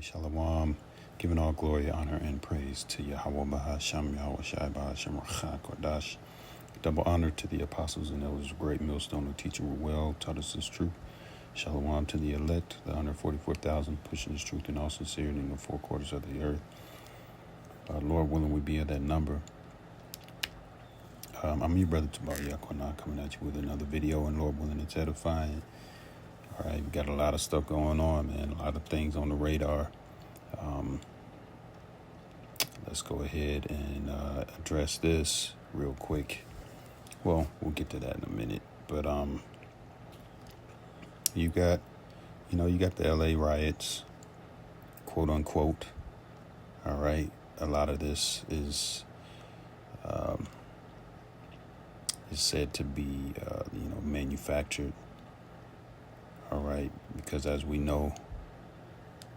Shalom. Giving all glory, honor, and praise to Yahweh Bahasham, Yahweh Shai Bahasham, Rachak, Kodash. Double honor to the apostles and elders of Great Millstone who teach you well, taught us this truth. Shalom to the elect, the 144,000, pushing this truth in all sincerity in the four quarters of the earth. Lord willing, we be of that number. I'm your brother Tabar Yakwana, coming at you with another video, and Lord willing, it's edifying. All right, we got a lot of stuff going on, man, a lot of things on the radar. Let's go ahead and address this real quick. Well, we'll get to that in a minute. But you got the LA riots, quote unquote. All right, a lot of this is said to be manufactured. All right, because as we know,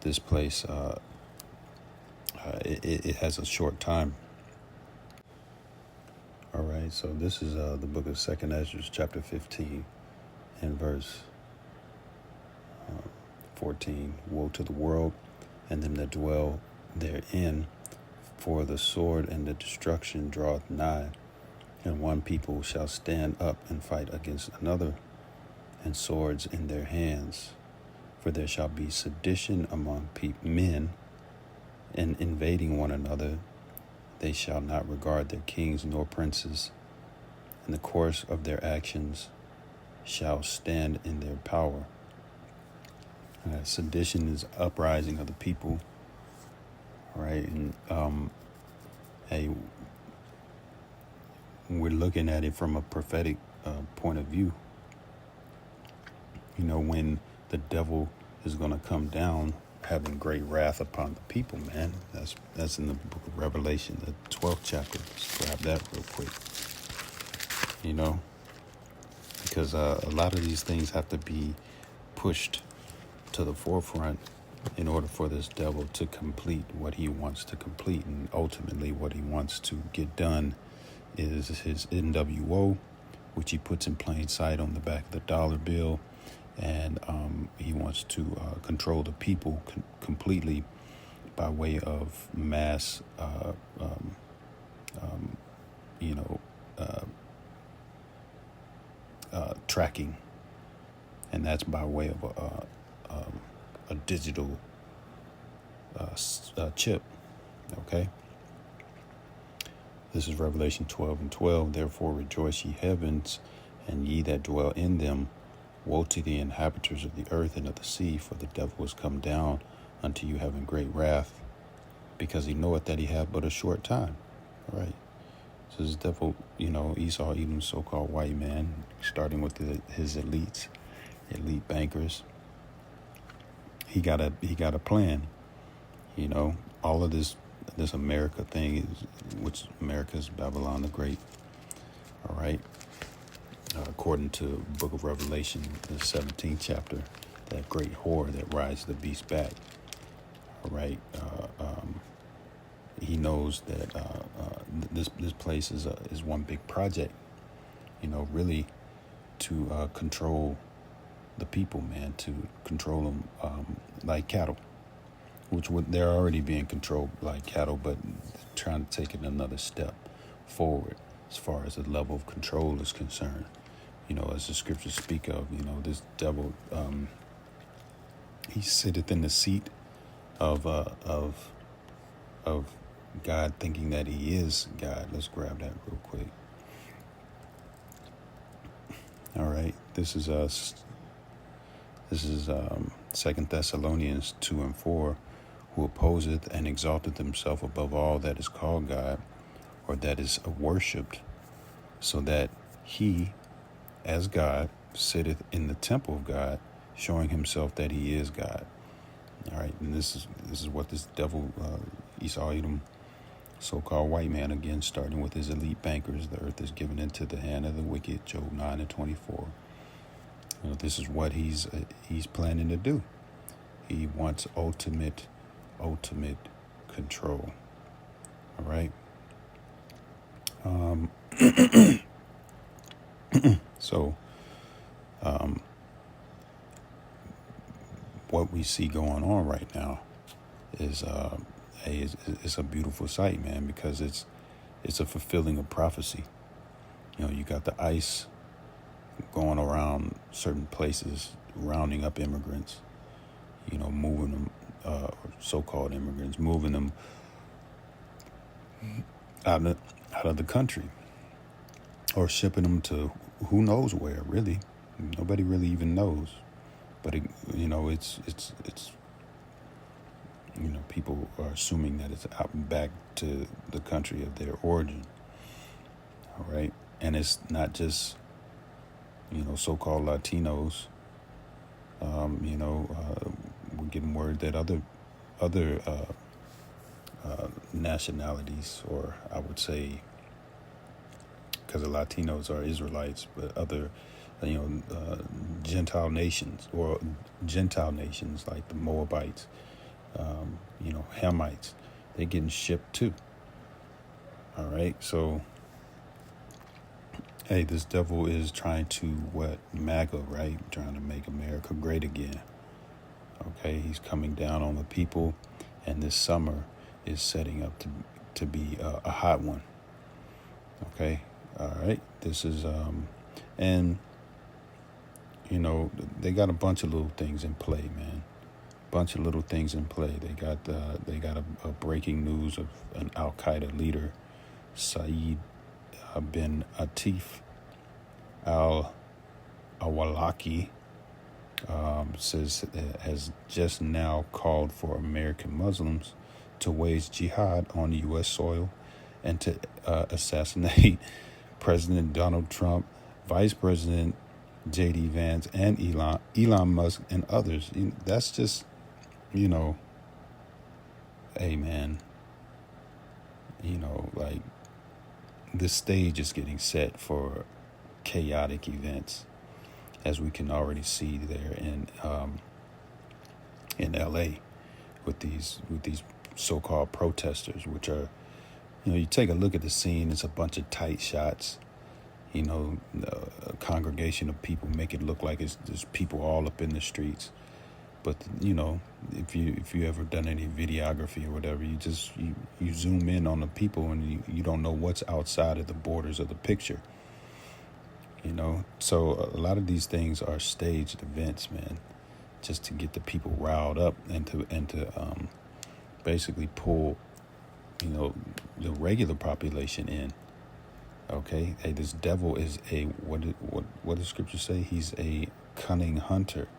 this place it has a short time. All right, so this is the book of 2nd Ezra, chapter 15, and verse 14. Woe to the world and them that dwell therein, for the sword and the destruction draweth nigh, and one people shall stand up and fight against another, and swords in their hands. For there shall be sedition among men, and invading one another. They shall not regard their kings nor princes, and the course of their actions shall stand in their power. Sedition is uprising of the people, right? And we're looking at it from a prophetic point of view. You know, when the devil is going to come down, having great wrath upon the people, man. That's in the book of Revelation, the 12th chapter. Let's grab that real quick. You know, because a lot of these things have to be pushed to the forefront in order for this devil to complete what he wants to complete. And ultimately what he wants to get done is his NWO, which he puts in plain sight on the back of the dollar bill. And he wants to control the people completely by way of mass, tracking. And that's by way of a digital chip. Okay? This is Revelation 12:12. Therefore rejoice, ye heavens, and ye that dwell in them. Woe to the inhabitants of the earth and of the sea, for the devil is come down unto you having great wrath, because he knoweth that he hath but a short time. All right. So this devil, Esau, Edom, so-called white man, starting with his elite bankers. He got a plan. All of this America thing which America is Babylon the Great. All right. According to the book of Revelation, the 17th chapter, that great whore that rides the beast back. All right. He knows that this place is one big project, really to control the people, man, to control them like cattle, which they're already being controlled like cattle, but trying to take it another step forward as far as the level of control is concerned. As the scriptures speak of, this devil, he sitteth in the seat of God, thinking that he is God. Let's grab that real quick. All right, this is 2 Thessalonians 2:4, who opposeth and exalteth himself above all that is called God, or that is worshipped, so that he, as God, sitteth in the temple of God, showing himself that he is God. All right, and this is what this devil, Esau, Edom, so-called white man, again, starting with his elite bankers. The earth is given into the hand of the wicked, Job 9:24. This is what he's planning to do. He wants ultimate control. All right. So, what we see going on right now, is it's a beautiful sight, man, because it's a fulfilling of prophecy. You got the ICE going around certain places, rounding up immigrants, moving them, so-called immigrants, moving them out of the country, or shipping them to who knows where. Really, nobody really even knows. But it's people are assuming that it's out back to the country of their origin. All right, and it's not just so-called Latinos. We're getting word that other nationalities, or I would say, because the Latinos are Israelites, but other Gentile nations like the Moabites, Hamites, they're getting shipped too. All right, so hey, this devil is trying to MAGA, right? Trying to make America great again. Okay, he's coming down on the people, and this summer is setting up to be a hot one. Okay, all right. This is and they got a bunch of little things in play, man. Bunch of little things in play. They got a breaking news of an Al Qaeda leader, Saeed bin Atif al-Awlaki, has just now called for American Muslims to wage jihad on U.S. soil and to assassinate President Donald Trump, Vice President J.D. Vance, and Elon Musk, and others. That's just, hey, man, like, the stage is getting set for chaotic events, as we can already see there in L.A. with these so-called protesters, which are, you take a look at the scene, it's a bunch of tight shots, a congregation of people, make it look like there's people all up in the streets. But, if you ever done any videography or whatever, you zoom in on the people, and you don't know what's outside of the borders of the picture. So a lot of these things are staged events, man, just to get the people riled up and to basically pull, the regular population in. Okay, hey, this devil is what does Scripture say? He's a cunning hunter.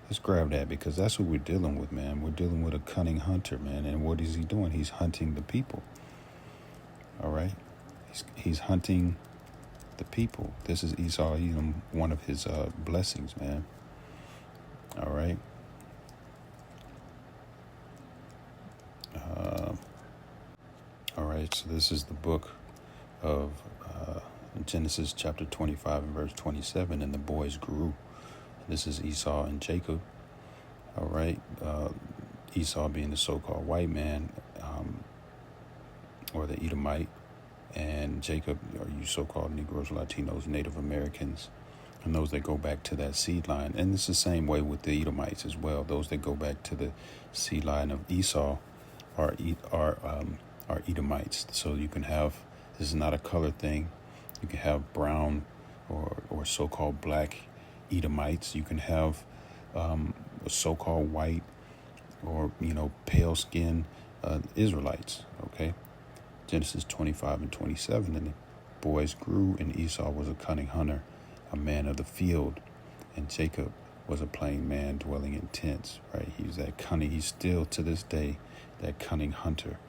Let's grab that, because that's what we're dealing with, man. We're dealing with a cunning hunter, man. And what is he doing? He's hunting the people. All right, he's hunting the people. This is Esau, one of his blessings, man. All right. All right, so this is the book of Genesis chapter 25 and verse 27, and the boys grew. This is Esau and Jacob. All right, Esau being the so-called white man, or the Edomite, and Jacob are you so-called Negroes, Latinos, Native Americans, and those that go back to that seed line. And it's the same way with the Edomites as well. Those that go back to the seed line of Esau are Edomites. So you can have, this is not a color thing. You can have brown or so-called black Edomites. You can have so-called white or pale skin Israelites. Okay, Genesis 25 and 27, and the boys grew, and Esau was a cunning hunter, a man of the field, and Jacob was a plain man dwelling in tents. Right, he was that cunning. He's still to this day that cunning hunter,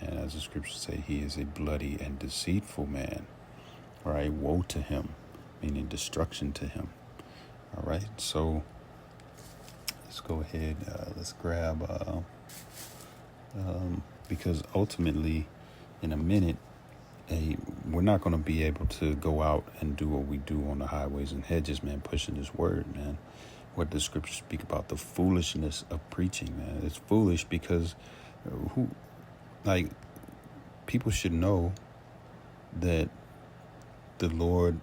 and as the scriptures say, he is a bloody and deceitful man. Right, woe to him, meaning destruction to him. All right, so let's go ahead. Let's grab, because ultimately, in a minute, we're not going to be able to go out and do what we do on the highways and hedges, man, pushing this word, man. What the scriptures speak about, the foolishness of preaching, man. It's foolish because people should know that the Lord,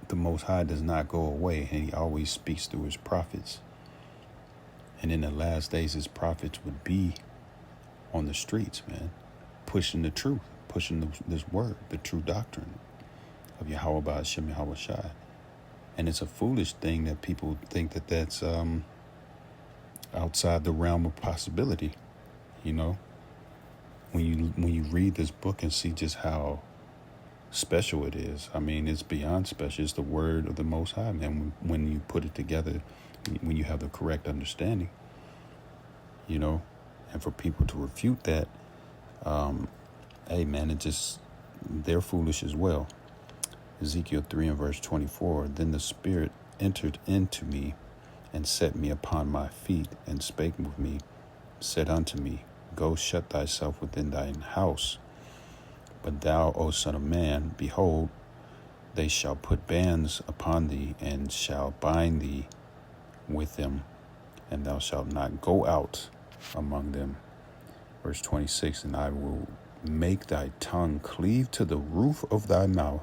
the Most High, does not go away, and he always speaks through his prophets. And in the last days, his prophets would be on the streets, man, pushing the truth, pushing this word, the true doctrine of Yahweh Ba'ashem Yahweh Shai. And it's a foolish thing that people think that that's outside the realm of possibility. You know, when you read this book and see just how special it is, I mean, it's beyond special. It's the word of the Most High, man. When you put it together, when you have the correct understanding, you know, and for people to refute that, hey, man, they're foolish as well. Ezekiel 3 and verse 24, then the Spirit entered into me and set me upon my feet and spake with me, said unto me, go shut thyself within thine house. But thou, O son of man, behold, they shall put bands upon thee and shall bind thee with them, and thou shalt not go out among them. Verse 26, and I will make thy tongue cleave to the roof of thy mouth,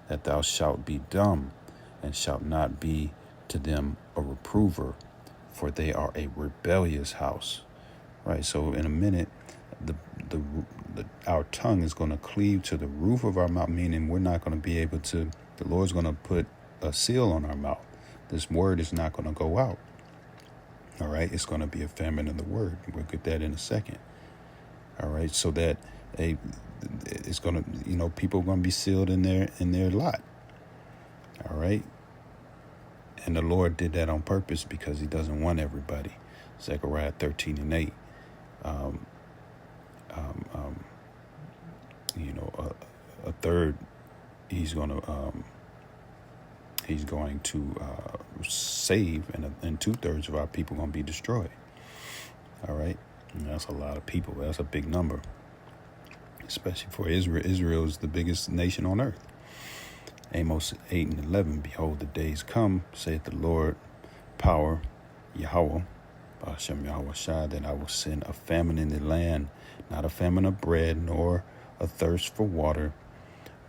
that thou shalt be dumb, and shalt not be to them a reprover, for they are a rebellious house. Right, so in a minute, our tongue is going to cleave to the roof of our mouth, meaning we're not going to be able to, the Lord's going to put a seal on our mouth. This word is not going to go out. All right, it's going to be a famine of the word. We'll get that in a second. All right, so that it's going to, you know, people are going to be sealed in their lot. All right, and the Lord did that on purpose because he doesn't want everybody. Zechariah 13 and 8. You know, a third, he's going to save, and 2/3 of our people are going to be destroyed. All right, and that's a lot of people. That's a big number, especially for Israel. Israel is the biggest nation on earth. Amos 8 and 11. Behold, the days come, saith the Lord, power, Yahweh, Ba'ashem Yahweh Shai, that I will send a famine in the land, not a famine of bread, nor a thirst for water,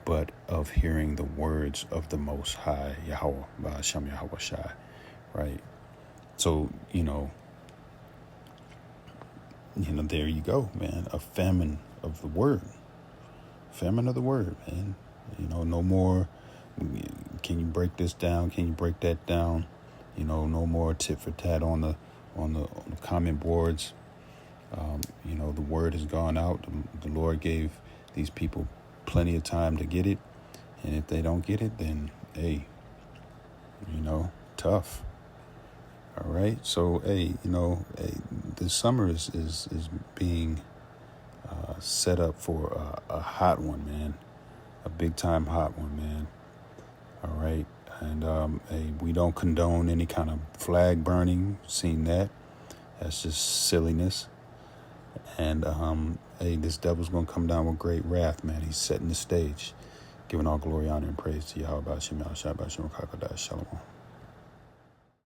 but of hearing the words of the Most High, Yahweh, Ba'ashem Yahweh Shai. Right? So, you know, there you go, man. A famine of the word. Famine of the word, man. You know, no more, can you break this down? Can you break that down? You know, no more tit for tat on the comment boards. You know, the word has gone out. The Lord gave these people plenty of time to get it. And if they don't get it, then, hey, you know, tough. All right. So, hey, you know, the summer is being set up for a hot one, man. A big time hot one, man. All right. And hey, we don't condone any kind of flag burning. Seen that. That's just silliness. And hey, this devil's going to come down with great wrath, man. He's setting the stage. Giving all glory, honor, and praise to Yahweh Ba'ashem Yahweh Shai Ba'ashem Shalom.